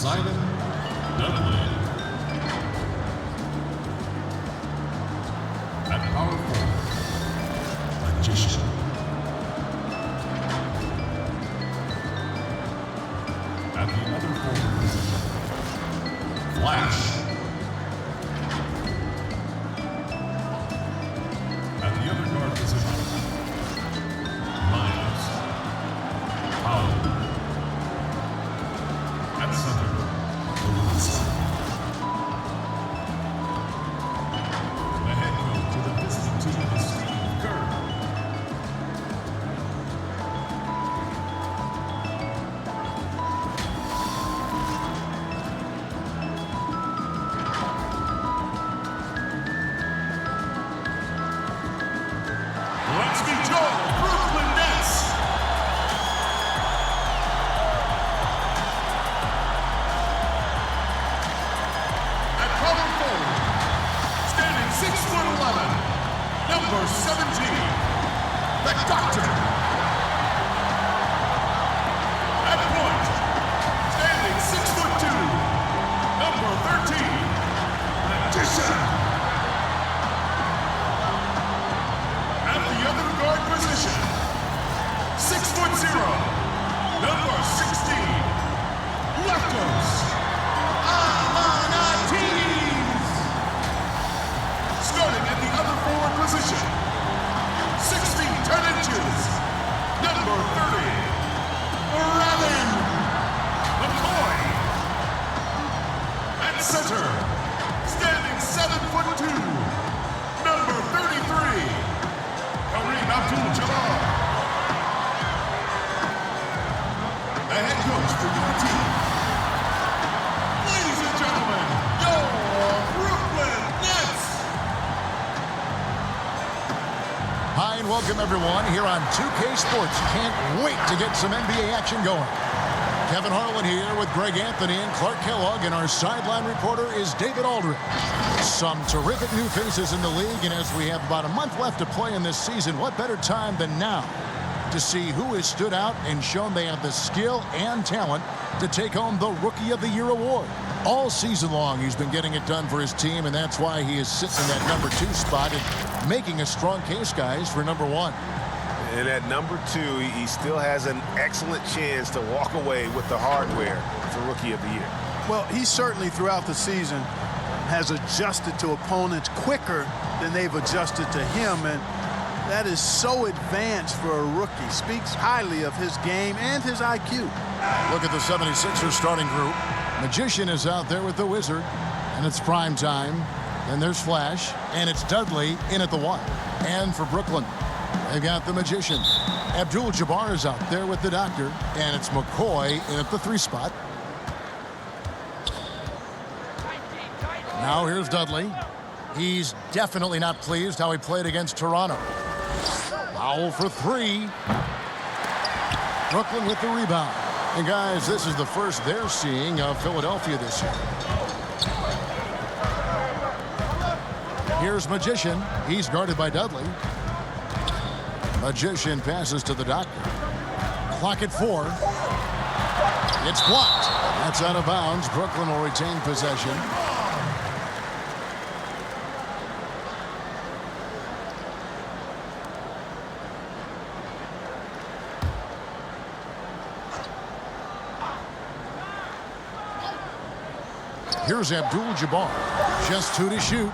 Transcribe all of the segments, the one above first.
Simon Dudley. At power forward, Magician. At the other forward position, Flash. At the other guard position, Miles Powell. At center, Lewis. The head coach of the visiting team is Steve Kerr. Let's meet your Brooklyn Nets. At power forward, standing 6'11", number 17, the Doctor. At point, standing 6'2", number 13, Magician. At the other guard position, 6'0", number 16, Leftos Amanatis. Starting at the other forward position, 6 feet 10 inches, number 30, Ravin McCoy. At center, standing 7'2", number 33, Kareem Abdul-Jabbar. The head coach for your team. Ladies and gentlemen, your Brooklyn Nets. Hi and welcome everyone here on 2K Sports. Can't wait to get some NBA action going. Kevin Harlan here with Greg Anthony and Clark Kellogg, and our sideline reporter is David Aldridge. Some terrific new faces in the league, and as we have about a month left to play in this season, what better time than now to see who has stood out and shown they have the skill and talent to take home the Rookie of the Year award. All season long, he's been getting it done for his team, and that's why he is sitting in that number 2 spot and making a strong case, guys, for number 1. And at number 2, he still has an excellent chance to walk away with the hardware for Rookie of the Year. Well, he certainly throughout the season has adjusted to opponents quicker than they've adjusted to him, and that is so advanced for a rookie. Speaks highly of his game and his IQ. Look at the 76ers starting group. Magician is out there with the Wizard, and it's prime time. Then there's Flash, and it's Dudley in at the 1. And for Brooklyn, they've got the Magician. Abdul-Jabbar is out there with the Doctor, and it's McCoy in at the 3 spot. Now here's Dudley. He's definitely not pleased how he played against Toronto. Foul for 3. Brooklyn with the rebound. And guys, this is the first they're seeing of Philadelphia this year. Here's Magician. He's guarded by Dudley. Magician passes to the Doctor. Clock at 4. It's blocked. That's out of bounds. Brooklyn will retain possession. Here's Abdul-Jabbar. Just 2 to shoot.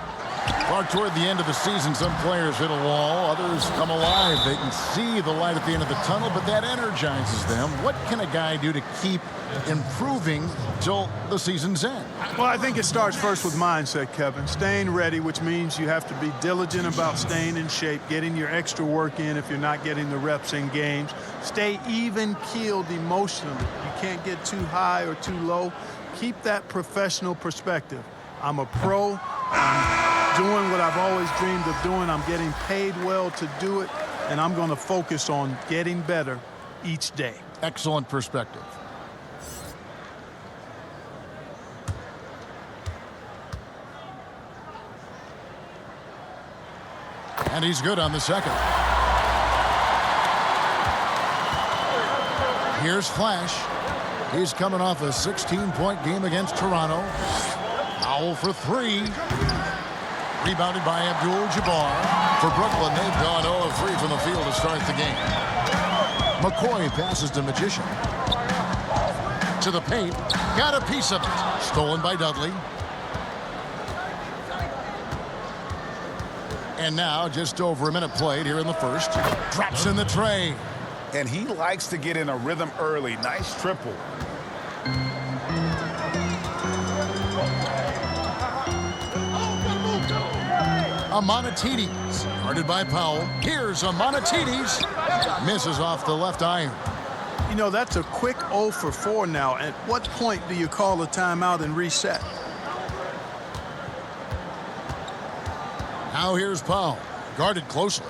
Far toward the end of the season, some players hit a wall, others come alive. They can see the light at the end of the tunnel, but that energizes them. What can a guy do to keep improving till the season's end? Well, I think it starts first with mindset, Kevin. Staying ready, which means you have to be diligent about staying in shape, getting your extra work in if you're not getting the reps in games. Stay even-keeled emotionally. You can't get too high or too low. Keep that professional perspective. I'm a pro. I'm doing what I've always dreamed of doing. I'm getting paid well to do it, and I'm going to focus on getting better each day. Excellent perspective. And he's good on the second. Here's Flash. He's coming off a 16-point game against Toronto. Foul for 3. Rebounded by Abdul-Jabbar. For Brooklyn, they've gone 0 of 3 from the field to start the game. McCoy passes to Magician. To the paint. Got a piece of it. Stolen by Dudley. And now just over a minute played here in the first. Drops in the tray. And he likes to get in a rhythm early. Nice triple. Amanatides, guarded by Powell. Here's Amanatides. Misses off the left iron. You know, that's a quick 0 for 4 now. At what point do you call a timeout and reset? Now here's Powell, guarded closely.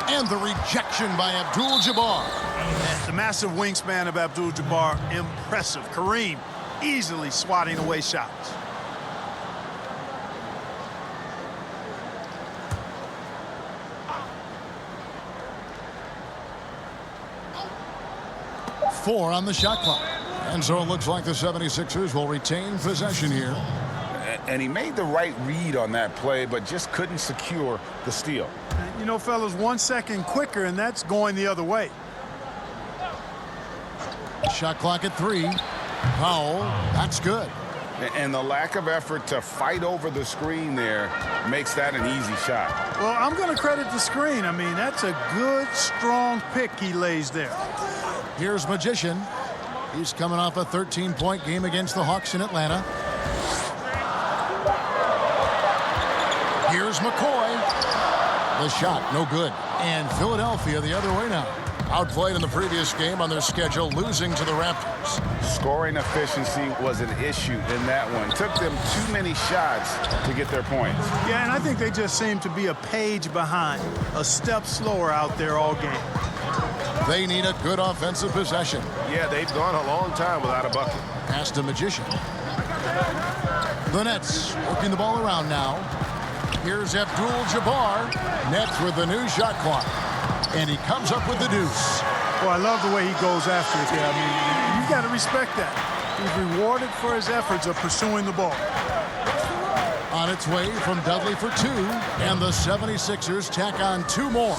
And the rejection by Abdul-Jabbar. The massive wingspan of Abdul-Jabbar, impressive. Kareem easily swatting away shots. Four on the shot clock. And so it looks like the 76ers will retain possession here. And he made the right read on that play, but just couldn't secure the steal. You know, fellas, 1 second quicker, and that's going the other way. Shot clock at 3. Powell, that's good. And the lack of effort to fight over the screen there makes that an easy shot. Well, I'm going to credit the screen. I mean, that's a good, strong pick he lays there. Here's Magician. He's coming off a 13-point game against the Hawks in Atlanta. Here's McCoy. The shot, no good. And Philadelphia the other way now. Outplayed in the previous game on their schedule, losing to the Raptors. Scoring efficiency was an issue in that one. Took them too many shots to get their points. Yeah, and I think they just seem to be a page behind, a step slower out there all game. They need a good offensive possession. Yeah, they've gone a long time without a bucket. Pass to Magician. The Nets working the ball around now. Here's Abdul-Jabbar. Nets with the new shot clock. And he comes up with the deuce. Well, I love the way he goes after it there. I mean, you've got to respect that. He's rewarded for his efforts of pursuing the ball. On its way from Dudley for 2. And the 76ers tack on 2 more.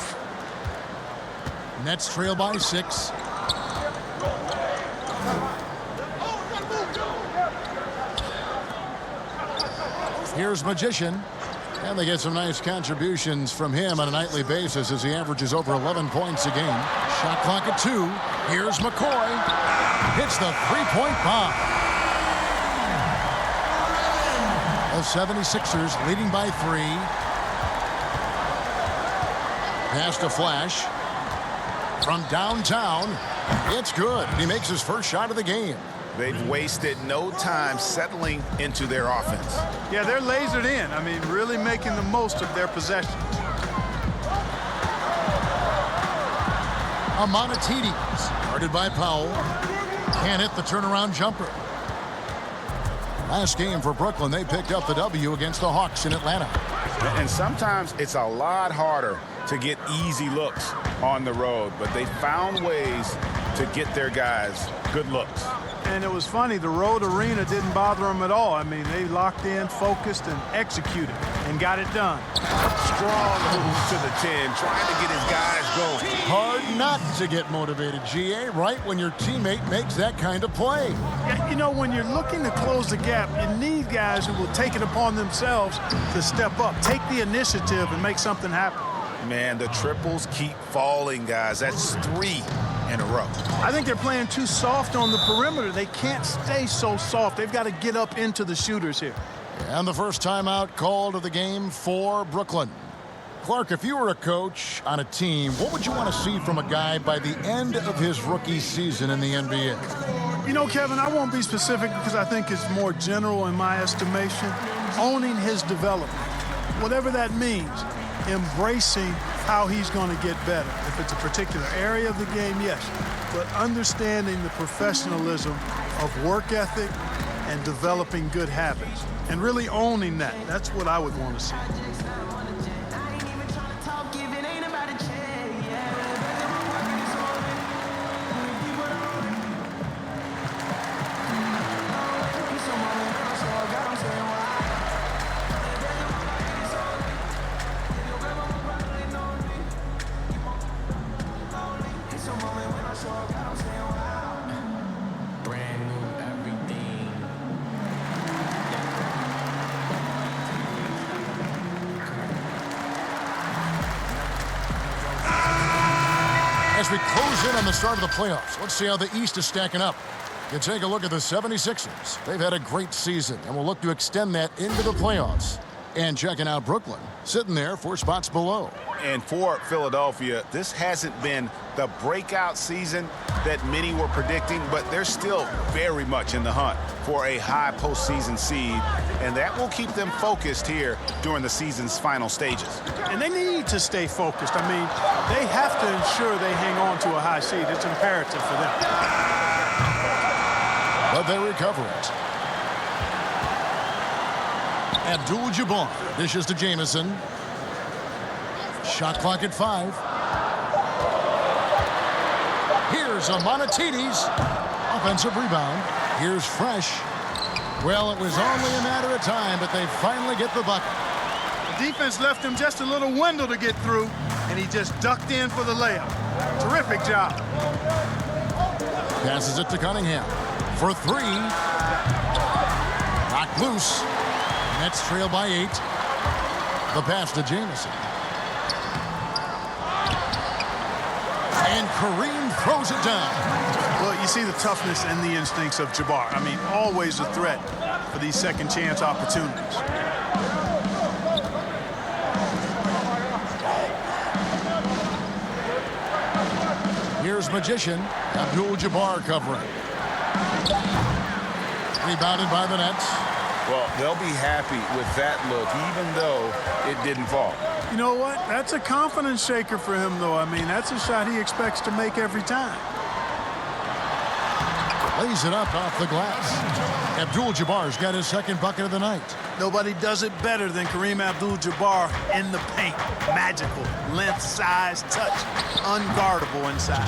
Nets trail by 6. Here's Magician. And they get some nice contributions from him on a nightly basis as he averages over 11 points a game. Shot clock at 2. Here's McCoy. Hits the 3-point bomb. The 76ers leading by 3. Pass to Flash. From downtown. It's good. He makes his first shot of the game. They've wasted no time settling into their offense. Yeah, they're lasered in. I mean, really making the most of their possessions. Amanatides, guarded by Powell. Can't hit the turnaround jumper. Last game for Brooklyn, they picked up the W against the Hawks in Atlanta. And sometimes it's a lot harder to get easy looks on the road, but they found ways to get their guys good looks. And it was funny, the road arena didn't bother them at all. I mean, they locked in, focused, and executed, and got it done. Strong move to the 10, trying to get his guys going. Hard not to get motivated, GA, right when your teammate makes that kind of play. Yeah, you know, when you're looking to close the gap, you need guys who will take it upon themselves to step up, take the initiative, and make something happen. Man, the triples keep falling, guys. That's 3 in a row. I think they're playing too soft on the perimeter. They can't stay so soft. They've got to get up into the shooters here. And the first timeout called of the game for Brooklyn. Clark, if you were a coach on a team, what would you want to see from a guy by the end of his rookie season in the NBA? You know, Kevin, I won't be specific because I think it's more general in my estimation. Owning his development, whatever that means. Embracing how he's going to get better. If it's a particular area of the game, yes. But understanding the professionalism of work ethic and developing good habits. And really owning that. That's what I would want to see. As we close in on the start of the playoffs, let's see how the East is stacking up. You take a look at the 76ers. They've had a great season, and will look to extend that into the playoffs. And checking out Brooklyn, sitting there 4 spots below. And for Philadelphia, this hasn't been the breakout season that many were predicting, but they're still very much in the hunt for a high postseason seed, and that will keep them focused here during the season's final stages. And they need to stay focused. I mean, they have to ensure they hang on to a high seed. It's imperative for them. But they recover it. Abdul-Jabbar dishes to Jamison. Shot clock at 5. Here's Amanatides. Offensive rebound. Here's Fresh. Well, it was only a matter of time, but they finally get the bucket. The defense left him just a little window to get through, and he just ducked in for the layup. Terrific job. Passes it to Cunningham for 3. Knocked loose. Nets trail by 8. The pass to Jamison. And Kareem throws it down. Well, you see the toughness and the instincts of Jabbar. I mean, always a threat for these second chance opportunities. Here's Magician. Abdul-Jabbar covering. Rebounded by the Nets. Well, they'll be happy with that look, even though it didn't fall. You know what? That's a confidence shaker for him, though. I mean, that's a shot he expects to make every time. Lays it up off the glass. Abdul-Jabbar's got his second bucket of the night. Nobody does it better than Kareem Abdul-Jabbar in the paint. Magical. Length, size, touch. Unguardable inside.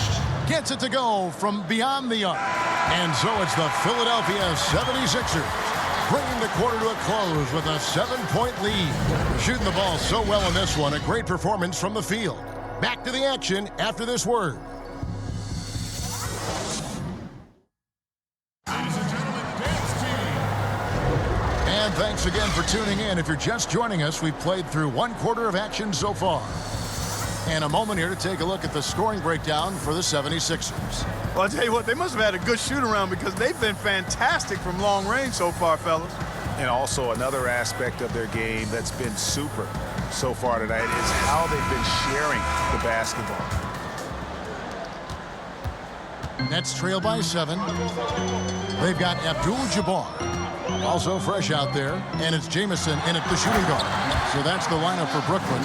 Gets it to go from beyond the arc. And so it's the Philadelphia 76ers. Bringing the quarter to a close with a 7-point lead. Shooting the ball so well in this one. A great performance from the field. Back to the action after this word. Ladies and gentlemen, dance team. And thanks again for tuning in. If you're just joining us, we've played through 1 quarter of action so far. And a moment here to take a look at the scoring breakdown for the 76ers. Well, I'll tell you what, they must have had a good shoot-around because they've been fantastic from long range so far, fellas. And also another aspect of their game that's been super so far tonight is how they've been sharing the basketball. Nets trail by 7. They've got Abdul-Jabbar. Also fresh out there. And it's Jamison in at the shooting guard. So that's the lineup for Brooklyn.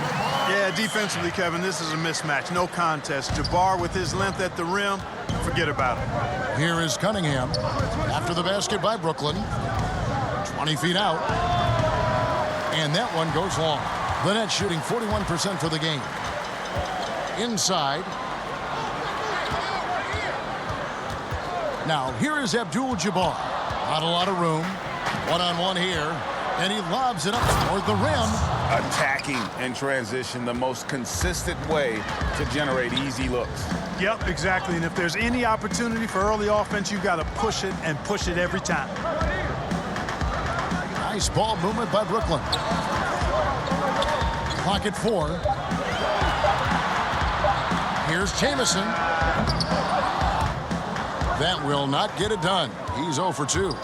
Yeah, defensively, Kevin, this is a mismatch. No contest. Jabbar with his length at the rim, forget about it. Here is Cunningham after the basket by Brooklyn. 20 feet out. And that one goes long. The Nets shooting 41% for the game. Inside. Now, here is Abdul-Jabbar. Not a lot of room. One-on-one here. And he lobs it up toward the rim. Attacking and transition, the most consistent way to generate easy looks. Yep, exactly. And if there's any opportunity for early offense, you got to push it and push it every time. Nice ball movement by Brooklyn. Clock at 4. Here's Jamison. That will not get it done. He's 0 for 2.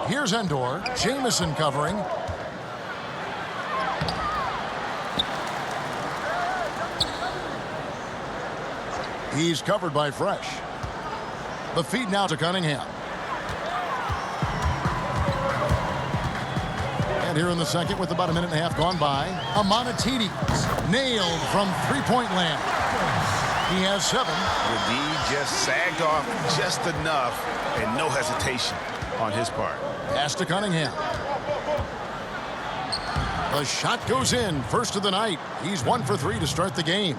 Here's Endor. Jamison covering. He's covered by Fresh. The feed now to Cunningham. And here in the second with about a minute and a half gone by, Amanatides nailed from three-point land. He has 7. The D just sagged off just enough and no hesitation on his part. Pass to Cunningham. The shot goes in. First of the night. He's 1 for 3 to start the game.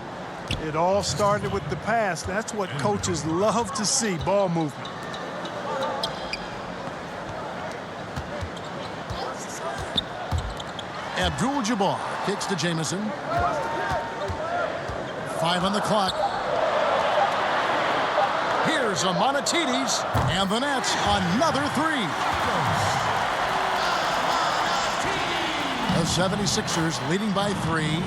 It all started with the pass. That's what coaches love to see, ball movement. Abdul-Jabbar kicks to Jamison. 5 on the clock. Here's Amanatides, and the Nets another 3. The 76ers leading by 3.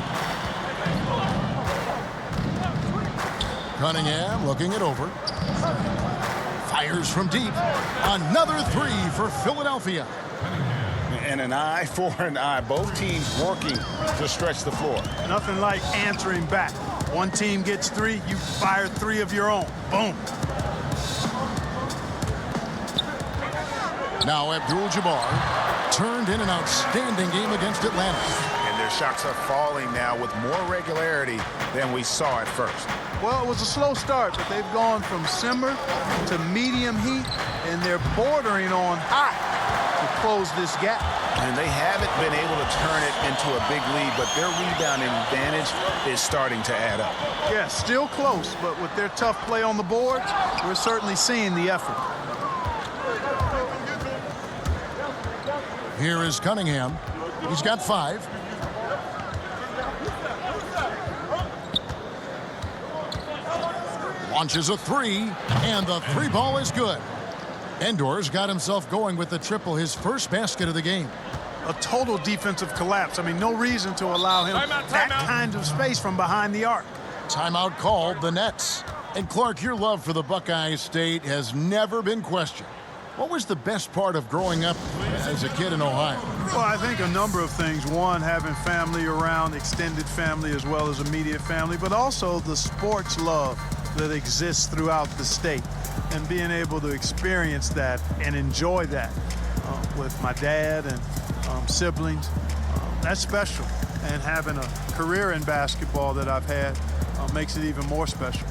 Cunningham looking it over. Fires from deep. Another three for Philadelphia. And an eye for an eye. Both teams working to stretch the floor. Nothing like answering back. One team gets three, you fire three of your own. Boom. Now Abdul-Jabbar turned in an outstanding game against Atlanta. And their shots are falling now with more regularity than we saw at first. Well, it was a slow start, but they've gone from simmer to medium heat, and they're bordering on hot to close this gap. And they haven't been able to turn it into a big lead, but their rebounding advantage is starting to add up. Yeah, still close, but with their tough play on the boards, we're certainly seeing the effort. Here is Cunningham. He's got 5. Launches a 3, and the 3 ball is good. Endor's got himself going with the triple, his first basket of the game. A total defensive collapse. I mean, no reason to allow him that kind of space from behind the arc. Timeout called, the Nets. And Clark, your love for the Buckeye State has never been questioned. What was the best part of growing up as a kid in Ohio? Well, I think a number of things. One, having family around, extended family as well as immediate family, but also the sports love that exists throughout the state and being able to experience that and enjoy that with my dad and siblings. That's special. And having a career in basketball that I've had makes it even more special.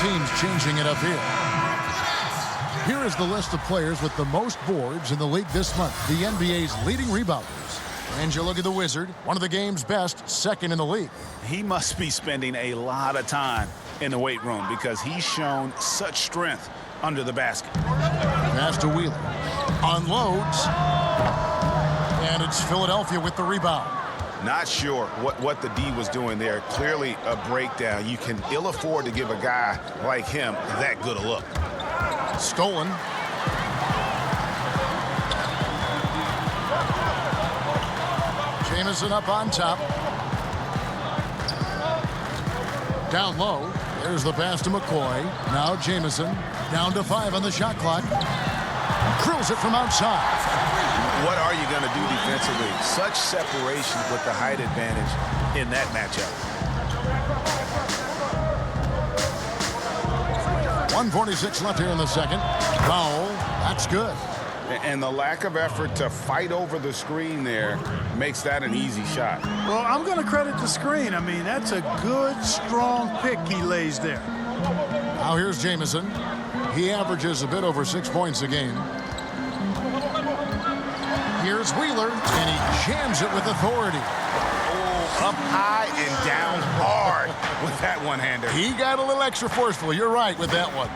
Teams changing it up here. Here is the list of players with the most boards in the league this month. The NBA's leading rebounders. And you look at the Wizard, one of the game's best, second in the league. He must be spending a lot of time in the weight room because he's shown such strength under the basket. Pass to Wheeler. Unloads. And it's Philadelphia with the rebound. Not sure what the D was doing there. Clearly a breakdown. You can ill afford to give a guy like him that good a look. Stolen. Jamison up on top. Down low. There's the pass to McCoy. Now Jamison. Down to 5 on the shot clock. Drills it from outside. What are you going to do defensively? Such separation with the height advantage in that matchup. 1:46 left here in the second. Foul. That's good. And the lack of effort to fight over the screen there makes that an easy shot. Well, I'm going to credit the screen. I mean, that's a good, strong pick he lays there. Now here's Jamison. He averages a bit over 6 points a game. Here's Wheeler, and he jams it with authority. Oh, up high and down hard with that one-hander. He got a little extra forceful. You're right with that one.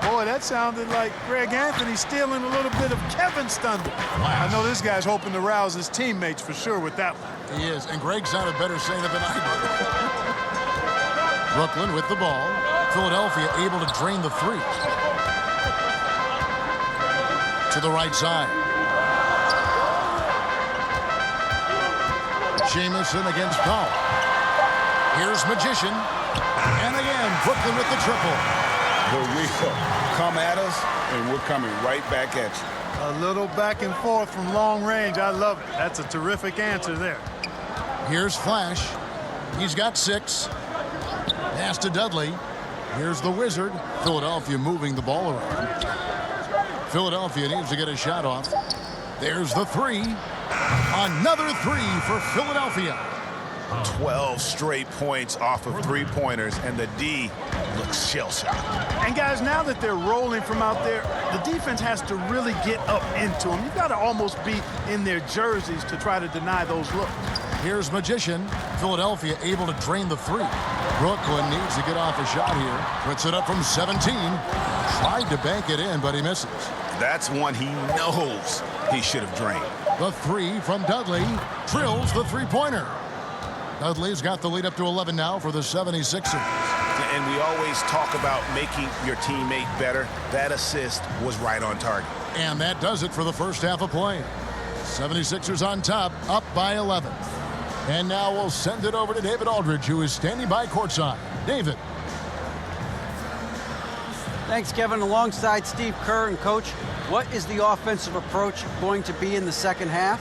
Boy, that sounded like Greg Anthony stealing a little bit of Kevin's thunder. I know this guy's hoping to rouse his teammates for sure with that one. He is, and Greg sounded better saying it than I did. Brooklyn with the ball. Philadelphia able to drain the 3. To the right side. Jamison against Powell. Here's Magician. And again, Brooklyn with the triple. Here we go. Come at us, and we're coming right back at you. A little back and forth from long range. I love it. That's a terrific answer there. Here's Flash. He's got 6. Pass to Dudley. Here's the Wizard. Philadelphia moving the ball around. Philadelphia needs to get a shot off. There's the 3. Another 3 for Philadelphia. 12 straight points off of three-pointers, and the D looks shell-shocked. And guys, now that they're rolling from out there, the defense has to really get up into them. You've got to almost be in their jerseys to try to deny those looks. Here's Magician. Philadelphia able to drain the three. Brooklyn needs to get off a shot here. Puts it up from 17. Tried to bank it in, but he misses. That's one he knows he should have drained. The three from Dudley. Drills the three-pointer. Dudley's got the lead up to 11 now for the 76ers. And we always talk about making your teammate better. That assist was right on target. And that does it for the first half of play. 76ers on top, up by 11. And now we'll send it over to David Aldridge, who is standing by courtside. David. Thanks, Kevin. Alongside Steve Kerr and Coach, what is the offensive approach going to be in the second half?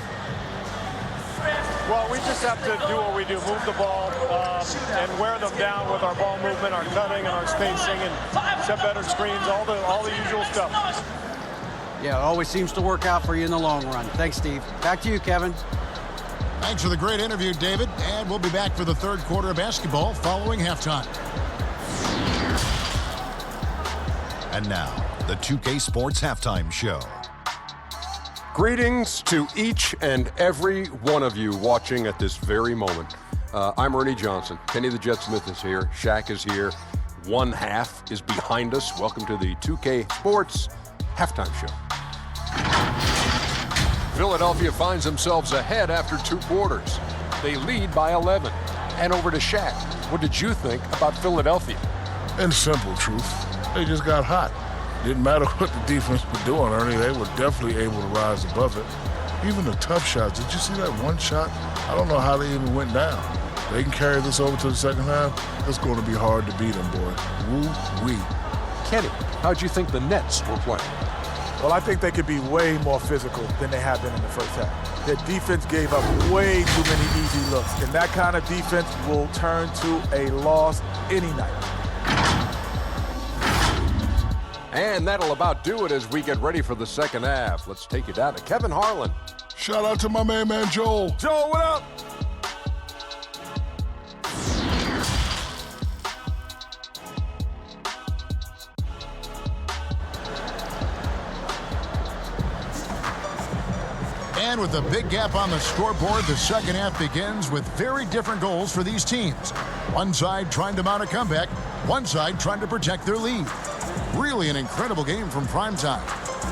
Well, we just have to do what we do, move the ball and wear them down with our ball movement, our cutting, and our spacing, and set better screens, all the usual stuff. Yeah, it always seems to work out for you in the long run. Thanks, Steve. Back to you, Kevin. Thanks for the great interview, David. And we'll be back for the third quarter of basketball following halftime. And now, the 2K Sports Halftime Show. Greetings to each and every one of you watching at this very moment. I'm Ernie Johnson. Kenny the Jet Smith is here. Shaq is here. One half is behind us. Welcome to the 2K Sports Halftime Show. Philadelphia finds themselves ahead after 2 quarters. They lead by 11. And over to Shaq. What did you think about Philadelphia? In simple truth, they just got hot. Didn't matter what the defense was doing, Ernie. They were definitely able to rise above it. Even the tough shots. Did you see that one shot? I don't know how they even went down. They can carry this over to the second half. It's going to be hard to beat them, boy. Woo-wee. Kenny, how'd you think the Nets were playing? Well, I think they could be way more physical than they have been in the first half. Their defense gave up way too many easy looks, and that kind of defense will turn to a loss any night. And that'll about do it as we get ready for the second half. Let's take you down to Kevin Harlan. Shout out to my man Joel. Joel, what up? And with a big gap on the scoreboard, the second half begins with very different goals for these teams. One side trying to mount a comeback, one side trying to protect their lead. Really an incredible game from Primetime.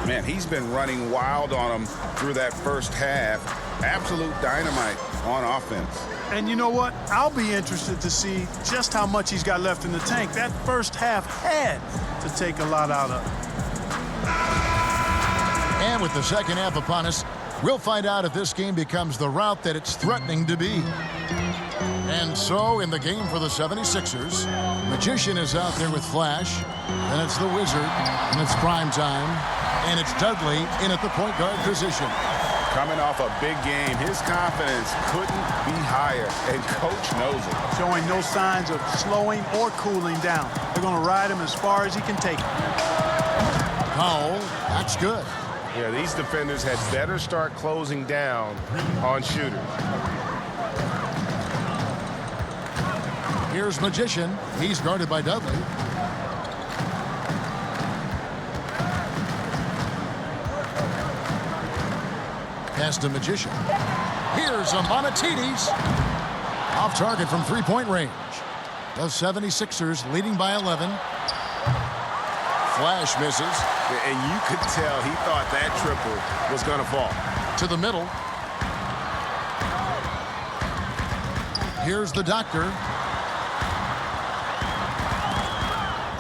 Man, he's been running wild on them through that first half. Absolute dynamite on offense. And you know what? I'll be interested to see just how much he's got left in the tank. That first half had to take a lot out of it. And with the second half upon us, we'll find out if this game becomes the route that it's threatening to be. And so, in the game for the 76ers, Magician is out there with Flash, and it's the Wizard, and it's Primetime, and it's Dudley in at the point guard position. Coming off a big game, his confidence couldn't be higher, and Coach knows it. Showing no signs of slowing or cooling down. They're going to ride him as far as he can take him. Powell, that's good. Yeah, these defenders had better start closing down on shooters. Here's Magician. He's guarded by Dudley. Pass to Magician. Here's Amonatides. Off target from three-point range. The 76ers leading by 11. Flash misses. And you could tell he thought that triple was going to fall. To the middle. Here's the Doctor.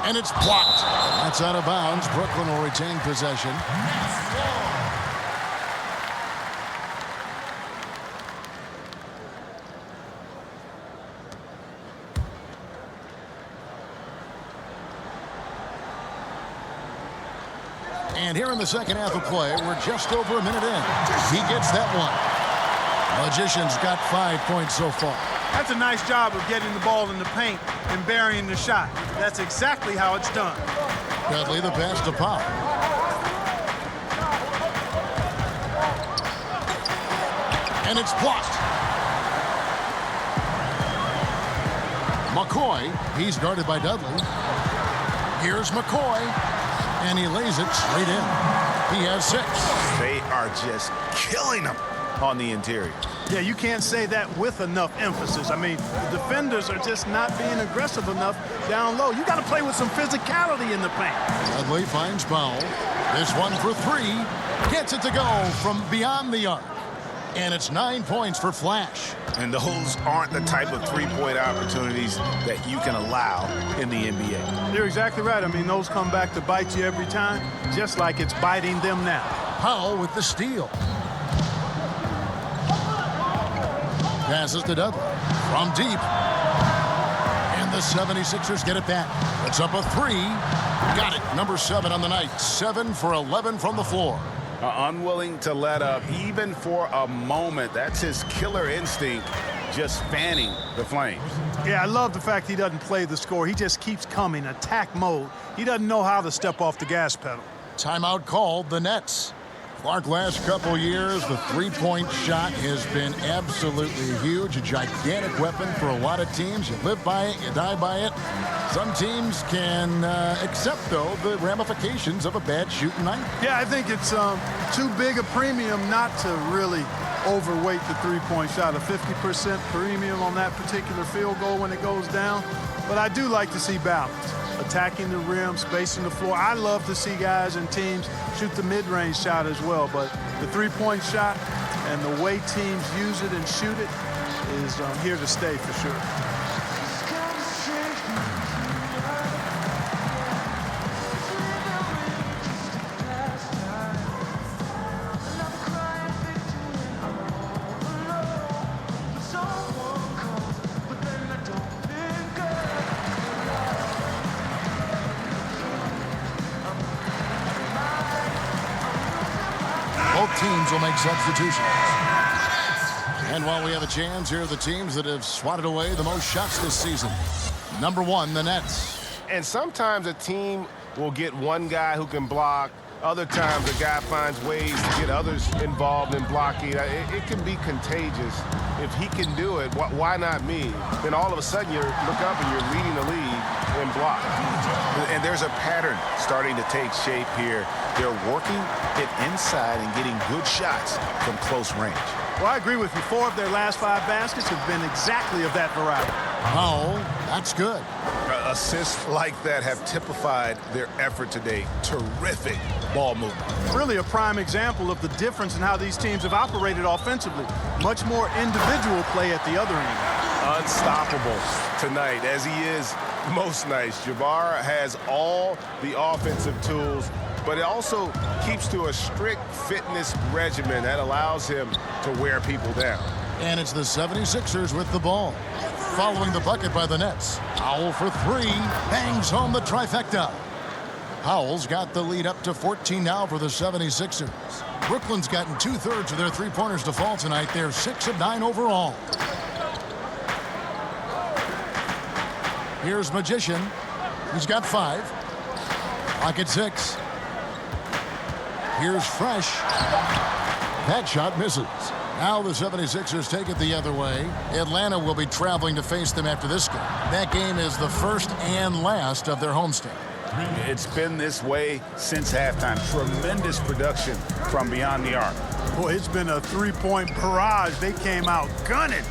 And it's blocked. That's out of bounds. Brooklyn will retain possession. And here in the second half of play, we're just over a minute in. He gets that one. Magician's got 5 points so far. That's a nice job of getting the ball in the paint and burying the shot. That's exactly how it's done. Dudley, the pass to Powell. And it's blocked. McCoy, he's guarded by Dudley. Here's McCoy, and he lays it straight in. He has 6. They are just killing them on the interior. Yeah, you can't say that with enough emphasis. I mean, the defenders are just not being aggressive enough down low. You got to play with some physicality in the paint. Dudley finds Powell. This one for three. Gets it to go from beyond the arc. And it's 9 points for Flash. And those aren't the type of three-point opportunities that you can allow in the NBA. You're exactly right. I mean, those come back to bite you every time, just like it's biting them now. Powell with the steal. Passes to Dudley from deep. And the 76ers get it back. It's up a three. Got it. Number 7 on the night. 7 for 11 from the floor. Unwilling to let up even for a moment. That's his killer instinct, just fanning the flames. Yeah, I love the fact he doesn't play the score. He just keeps coming, attack mode. He doesn't know how to step off the gas pedal. Timeout called, the Nets. Clark, last couple years, the three-point shot has been absolutely huge, a gigantic weapon for a lot of teams. You live by it, you die by it. Some teams can accept, though, the ramifications of a bad shooting night. Yeah, I think it's too big a premium not to really overweight the three-point shot. A 50% premium on that particular field goal when it goes down. But I do like to see balance. Attacking the rim, spacing the floor. I love to see guys and teams shoot the mid-range shot as well, but the three-point shot and the way teams use it and shoot it is here to stay for sure. Both teams will make substitutions. And while we have a chance, here are the teams that have swatted away the most shots this season. Number 1, the Nets. And sometimes a team will get one guy who can block. Other times a guy finds ways to get others involved in blocking. It can be contagious. If he can do it, why not me? Then all of a sudden you look up and you're leading the league in block. And there's a pattern starting to take shape here. They're working it inside and getting good shots from close range. Well, I agree with you. 4 of their last 5 baskets have been exactly of that variety. Oh, that's good. Assists like that have typified their effort today. Terrific ball movement. Really a prime example of the difference in how these teams have operated offensively. Much more individual play at the other end. Unstoppable tonight, as he is most nights. Jabbar has all the offensive tools, but it also keeps to a strict fitness regimen that allows him to wear people down. And it's the 76ers with the ball. Following the bucket by the Nets. Powell for 3. Bangs home the trifecta. Powell's got the lead up to 14 now for the 76ers. Brooklyn's gotten 2/3 of their three-pointers to fall tonight. They're 6 of 9 overall. Here's Magician. He's got 5. Pocket 6. Here's Fresh. That shot misses. Now the 76ers take it the other way. Atlanta will be traveling to face them after this game. That game is the first and last of their homestand. It's been this way since halftime. Tremendous production from beyond the arc. Boy, it's been a three-point barrage. They came out gunning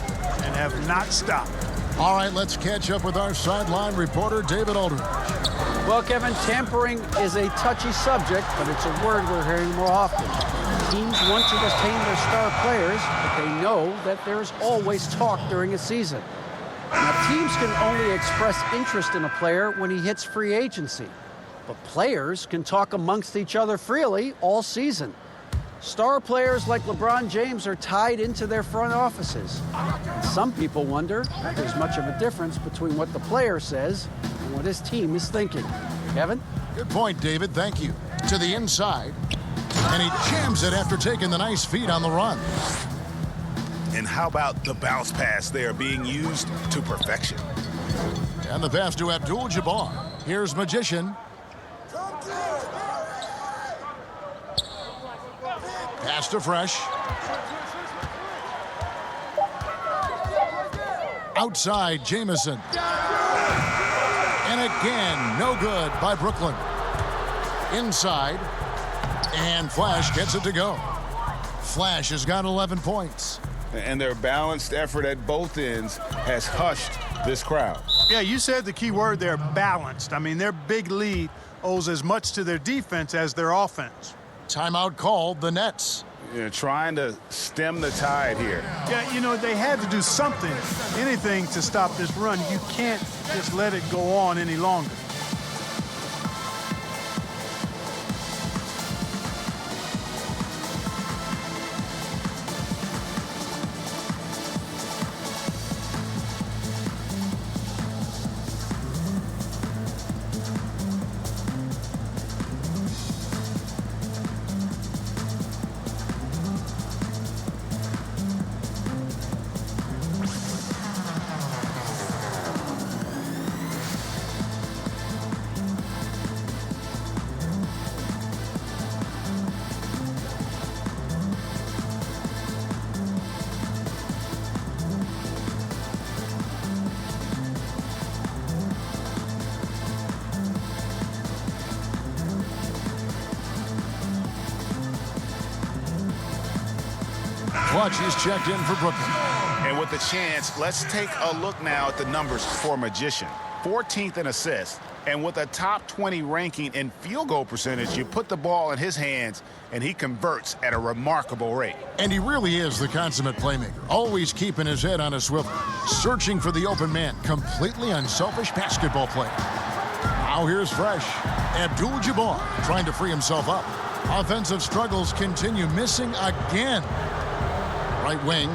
and have not stopped. All right, let's catch up with our sideline reporter, David Aldridge. Well, Kevin, tampering is a touchy subject, but it's a word we're hearing more often. Teams want to retain their star players, but they know that there's always talk during a season. Now, teams can only express interest in a player when he hits free agency, but players can talk amongst each other freely all season. Star players like LeBron James are tied into their front offices. And some people wonder if there's much of a difference between what the player says and what his team is thinking. Kevin? Good point, David. Thank you. To the inside. And he jams it after taking the nice feed on the run. And how about the bounce pass there being used to perfection? And the pass to Abdul-Jabbar. Here's Magician. Pass to Fresh. Outside, Jamison. And again, no good by Brooklyn. Inside. And Flash gets it to go. Flash has got 11 points. And their balanced effort at both ends has hushed this crowd. Yeah, you said the key word there, balanced. I mean, their big lead owes as much to their defense as their offense. Timeout called the Nets. Trying to stem the tide here. Yeah, you know, they had to do something, anything to stop this run. You can't just let it go on any longer. Clutch is checked in for Brooklyn. And with the chance, let's take a look now at the numbers for Magician. 14th in assists. And with a top 20 ranking in field goal percentage, you put the ball in his hands, and he converts at a remarkable rate. And he really is the consummate playmaker, always keeping his head on a swivel, searching for the open man, completely unselfish basketball player. Now here's Fresh. Abdul-Jabbar trying to free himself up. Offensive struggles continue, missing again. Right wing.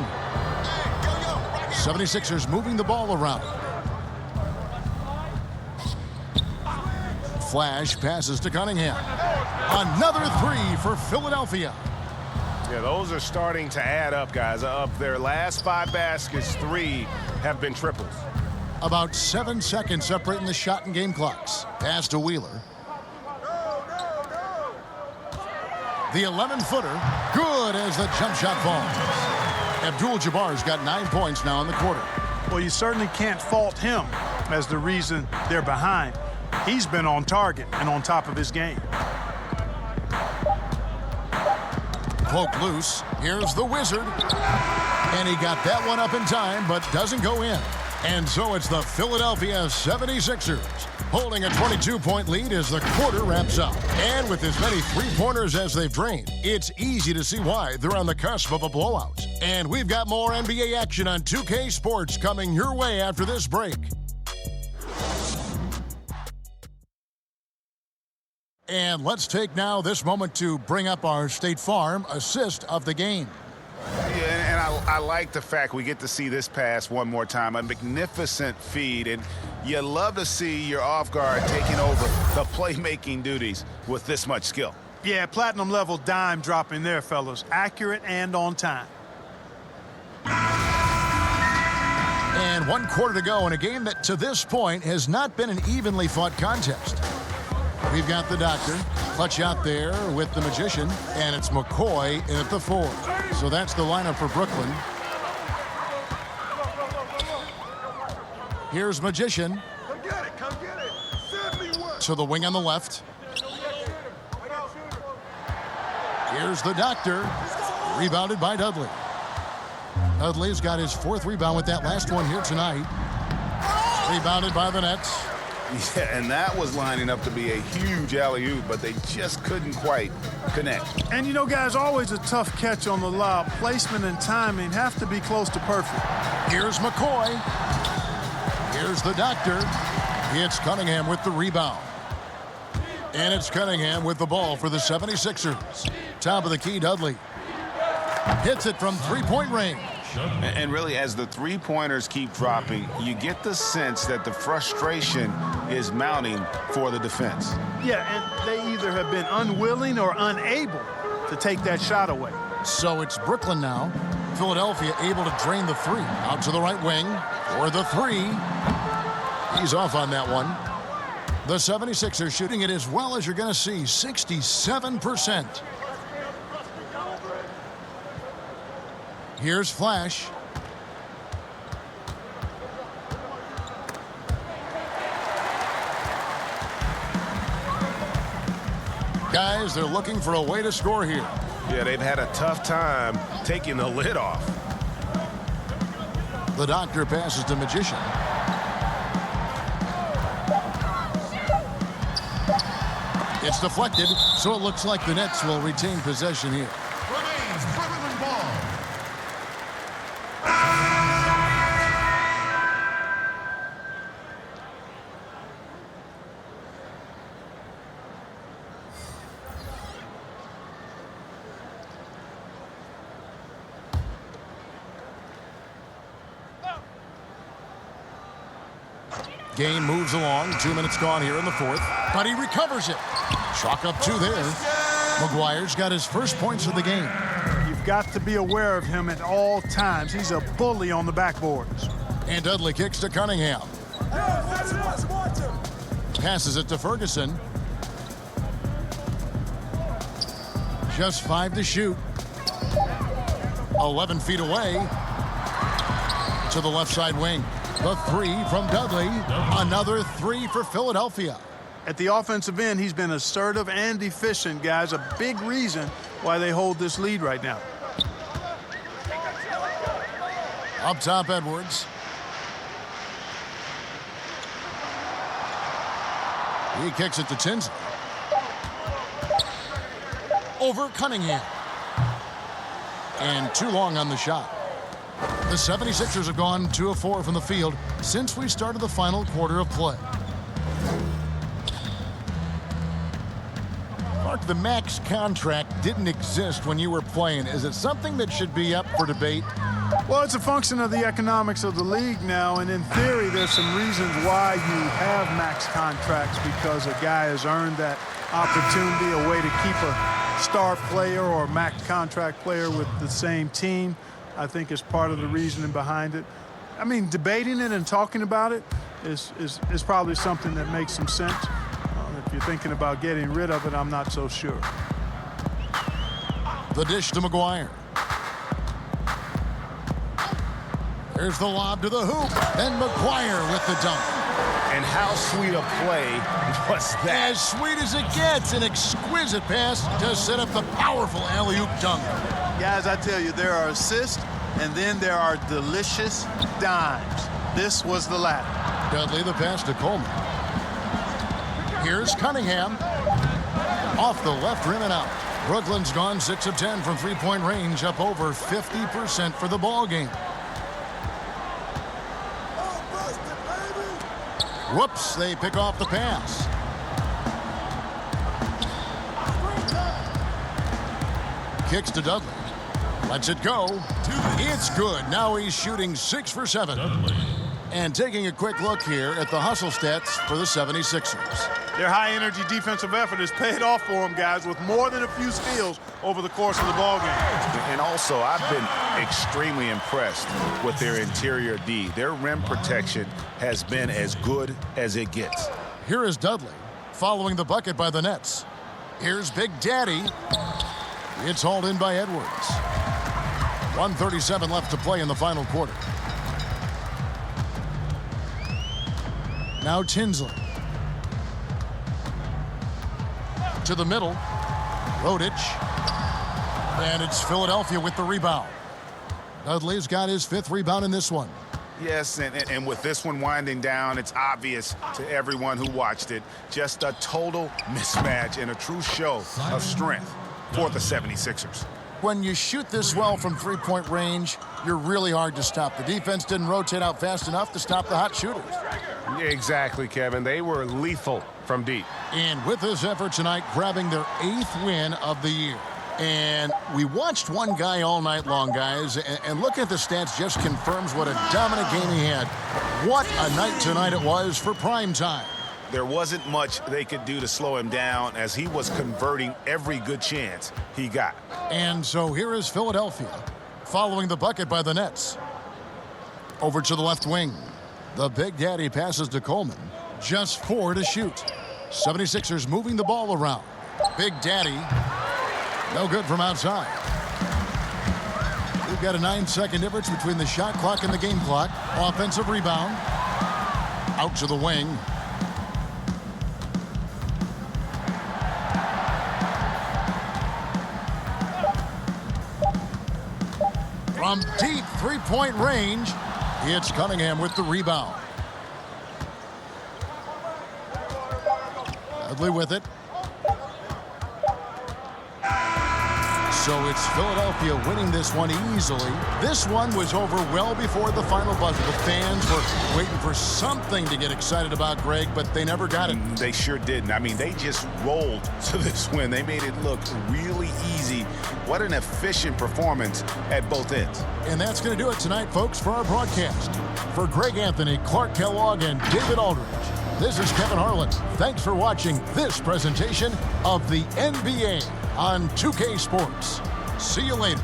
76ers moving the ball around. Flash passes to Cunningham. Another three for Philadelphia. Yeah, those are starting to add up, guys. Of their last 5 baskets, 3 have been triples. About 7 seconds separating the shot and game clocks. Pass to Wheeler. The 11-footer, good as the jump shot falls. Abdul-Jabbar's got 9 points now in the quarter. Well, you certainly can't fault him as the reason they're behind. He's been on target and on top of his game. Cloak loose. Here's the Wizard. And he got that one up in time, but doesn't go in. And so it's the Philadelphia 76ers holding a 22-point lead as the quarter wraps up. And with as many three-pointers as they've drained, it's easy to see why they're on the cusp of a blowout. And we've got more NBA action on 2K Sports coming your way after this break. And let's take now this moment to bring up our State Farm assist of the game. Yeah, and I like the fact we get to see this pass one more time. A magnificent feed, and you love to see your off guard taking over the playmaking duties with this much skill. Yeah, platinum level dime dropping there, fellas. Accurate and on time. And 1 quarter to go in a game that to this point has not been an evenly fought contest. We've got the Doctor, Clutch out there with the Magician, and it's McCoy at the 4. So that's the lineup for Brooklyn. Here's Magician. Come get it, come get it. 71. To the wing on the left. Here's the Doctor. Rebounded by Dudley. Dudley's got his 4th rebound with that last one here tonight. Rebounded by the Nets. Yeah, and that was lining up to be a huge alley-oop, but they just couldn't quite connect. And you know, guys, always a tough catch on the lob. Placement and timing have to be close to perfect. Here's McCoy. Here's the Doctor. It's Cunningham with the rebound. And it's Cunningham with the ball for the 76ers. Top of the key, Dudley. Hits it from three-point range. And really, as the three-pointers keep dropping, you get the sense that the frustration is mounting for the defense. Yeah, and they either have been unwilling or unable to take that shot away. So it's Brooklyn now. Philadelphia able to drain the 3. Out to the right wing for the 3. He's off on that one. The 76ers shooting it as well as you're going to see, 67%. Here's Flash. Guys, they're looking for a way to score here. Yeah, they've had a tough time taking the lid off. The doctor passes to Magician. It's deflected, so it looks like the Nets will retain possession here. Remains Cleveland ball. Game moves along. 2 minutes gone here in the fourth, but he recovers it. Chalk up 2 there. McGuire's got his first points of the game. You've got to be aware of him at all times. He's a bully on the backboards. And Dudley kicks to Cunningham. Passes it to Ferguson. Just 5 to shoot. 11 feet away. To the left side wing. The 3 from Dudley. Another 3 for Philadelphia. At the offensive end, he's been assertive and efficient, guys. A big reason why they hold this lead right now. Up top, Edwards. He kicks it to Tinsley. Over Cunningham. And too long on the shot. The 76ers have gone 2 of 4 from the field since we started the final quarter of play. Mark, the max contract didn't exist when you were playing. Is it something that should be up for debate? Well, it's a function of the economics of the league now, and in theory, there's some reasons why you have max contracts, because a guy has earned that opportunity, a way to keep a star player or a max contract player with the same team, I think is part of the reasoning behind it. I mean, debating it and talking about it is probably something that makes some sense. If you're thinking about getting rid of it, I'm not so sure. The dish to McGuire. There's the lob to the hoop. Then McGuire with the dunk. And how sweet a play was that? As sweet as it gets, an exquisite pass to set up the powerful alley-oop dunk. Guys, I tell you, there are assists, and then there are delicious dimes. This was the latter. Dudley the pass to Coleman. Here's Cunningham. Off the left rim and out. Brooklyn's gone 6 of 10 from three-point range, up over 50% for the ball game. Whoops, they pick off the pass. Kicks to Dudley. Lets it go. It's good. Now he's shooting 6 for 7. And taking a quick look here at the hustle stats for the 76ers. Their high-energy defensive effort has paid off for them, guys, with more than a few steals over the course of the ball game. And also, I've been extremely impressed with their interior D. Their rim protection has been as good as it gets. Here is Dudley, following the bucket by the Nets. Here's Big Daddy. It's hauled in by Edwards. 1:37 left to play in the final quarter. Now Tinsley. To the middle. Rodic. And it's Philadelphia with the rebound. Dudley's got his 5th rebound in this one. Yes, and with this one winding down, it's obvious to everyone who watched it. Just a total mismatch and a true show of strength for the 76ers. When you shoot this well from three-point range, you're really hard to stop. The defense didn't rotate out fast enough to stop the hot shooters. Exactly, Kevin. They were lethal from deep. And with this effort tonight, grabbing their 8th win of the year. And we watched one guy all night long, guys, and looking at the stats just confirms what a dominant game he had. What a night tonight it was for prime time. There wasn't much they could do to slow him down as he was converting every good chance he got. And so here is Philadelphia, following the bucket by the Nets. Over to the left wing. The Big Daddy passes to Coleman. Just 4 to shoot. 76ers moving the ball around. Big Daddy, no good from outside. We've got a 9-second difference between the shot clock and the game clock. Offensive rebound. Out to the wing. From deep three-point range, It's Cunningham with the rebound. Dudley with it. So it's Philadelphia winning this one easily. This one was over well before the final buzzer. The fans were waiting for something to get excited about, Greg, but they never got it. They sure didn't. I mean, they just rolled to this win. They made it look really easy. What an efficient performance at both ends. And that's going to do it tonight, folks, for our broadcast. For Greg Anthony, Clark Kellogg, and David Aldridge, this is Kevin Harlan. Thanks for watching this presentation of the NBA on 2K Sports. See you later.